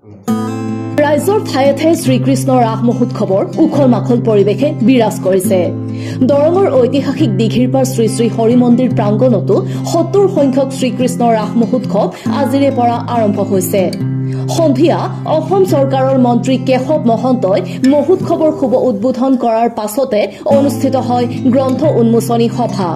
ৰাইজৰ ঠায়ে ঠায়ে শ্ৰীকৃষ্ণৰ ৰাস মহোৎসৱৰ উখল মাখল পৰিৱেশে বিৰাজ কৰিছে। দৰঙৰ ঐতিহাসিক দীঘিৰপাৰ শ্ৰী শ্ৰী হৰি মন্দিৰ প্ৰাংগণতো ৭০ সংখ্যক শ্ৰীকৃষ্ণৰ ৰাস মহোৎসৱ আজিৰে পৰা আৰম্ভ হৈছে। সন্ধিয়া অসম চৰকাৰৰ মন্ত্ৰী কেশৱ মহন্তই মহোৎসৱৰ শুভ উদ্বোধন কৰাৰ পাছতে অনুষ্ঠিত হয় গ্ৰন্থ উন্মোচনী সভা।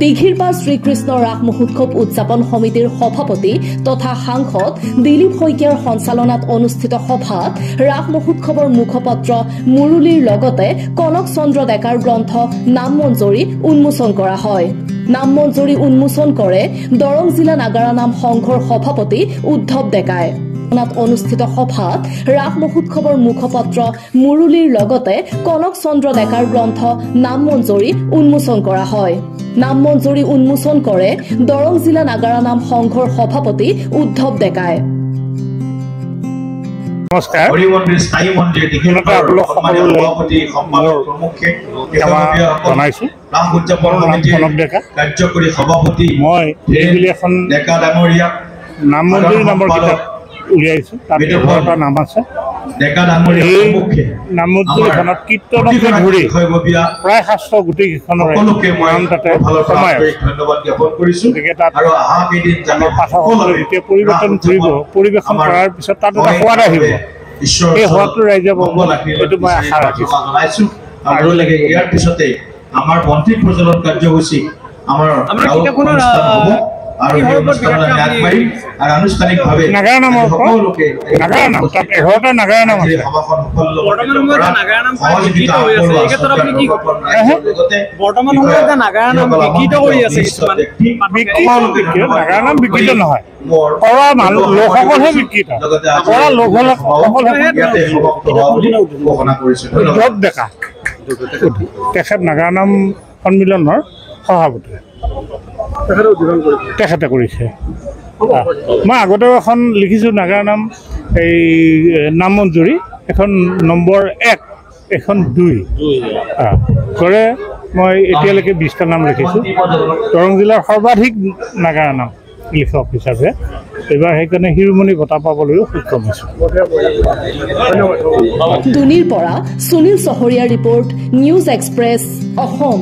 দীঘিৰপাৰ শ্ৰীকৃষ্ণ ৰাস মহোৎসৱ উদযাপন সমিতিৰ সভাপতি তথা সাংসদ দিলীপ শইকীয়াৰ সঞ্চালনাত অনুষ্ঠিত সভাত ৰাস মহোৎসৱৰ মুখপাত্ৰ মুৰুলীৰ লগতে কনক চন্দ্ৰ ডেকাৰ গ্ৰন্থ নামমঞ্জুৰী উন্মোচন কৰা হয়। নামমঞ্জুৰী উন্মোচন কৰে দৰং জিলা নাগাৰা নাম সংঘৰ সভাপতি উদ্ধৱ ডেকাই। অনুষ্ঠিত সভাত ৰাস মহোৎসৱৰ মুখপাত্ৰ মুৰুলীৰ লগতে কনক চন্দ্ৰ ডেকাৰ গ্ৰন্থ নামমঞ্জুৰী উন্মোচন কৰা হয়। নামমঞ্জুৰী উন্মোচন কৰে দৰং জিলা নাগাৰা নাম সংঘৰ সভাপতি উদ্ধৱ ডেকাই। নমস্কাৰ। হৰি মন্দিৰ স্থায়ী মন্দিৰ দীঘিৰপাৰ সন্মানীয় সভাপতি সম্পাদক প্ৰমুখে জনাইছো। ৰাস উদযাপন সমিতিৰ কাৰ্যকৰী সভাপতি মই এখন ডেকা ডাঙৰীয়া নামমন্দিৰ নামৰ কিতাপ উলিয়াইছো। তাত এটা নাম আছে ডেকা ডাঙৰীয়া প্ৰমুখে। নামমন্দিৰখনত কীৰ্তনকে ধৰি প্ৰায় শাস্ত্ৰ গোটেইকেইখনৰ নাম তাতে সোমাই আছে। ধন্যবাদ জ্ঞাপন কৰিছো। গতিকে তাত আৰু অহা কেইদিন পাঠকসকলে যেতিয়া পৰিৱৰ্তন কৰিব, পৰিৱেশন কৰাৰ পিছত তাত এটা সোৱাদ আহিব। সেই সোৱাদটো ৰাইজে পাব, সেইটো মই আশা ৰাখিছো। আৰু লাগে ইয়াৰ পিছতে আমাৰ মন্ত্ৰী প্ৰজ্বলন কাৰ্যসূচী আমাৰ আৰু আনুষ্ঠানিকভাৱে নাগাৰা নামৰ সকলোকে নাগাৰা নাম তাত 11টা নাগাৰা নাম আছে। বৰ্তমান সময়ত এটা নাগাৰা নাম বিকৃত কৰি আছে। নাগাৰা নাম বিকৃত নহয়, কৰা মানুহ লোকসকলহে বিকৃত। কৰা লোকসকল ডেকা তেখেত নাগাৰা নাম সন্মিলনৰ সভাপতি তেখেতে কৰিছে। মই আগতেও এখন লিখিছোঁ নাগাৰা নাম এই নামমঞ্জুৰী, এখন নম্বৰ 1, এখন 2 কৰে। মই এতিয়ালৈকে 20টা নাম লিখিছোঁ। দৰং জিলাৰ সৰ্বাধিক নাগাৰা নাম লিখক হিচাপে এইবাৰ সেইকাৰণে শিৰোমণি বঁটা পাবলৈও সক্ষম হৈছোঁ। দুনিৰ পৰা সুনীল চহৰীয়াৰ ৰিপৰ্ট, নিউজ এক্সপ্ৰেছ অসম।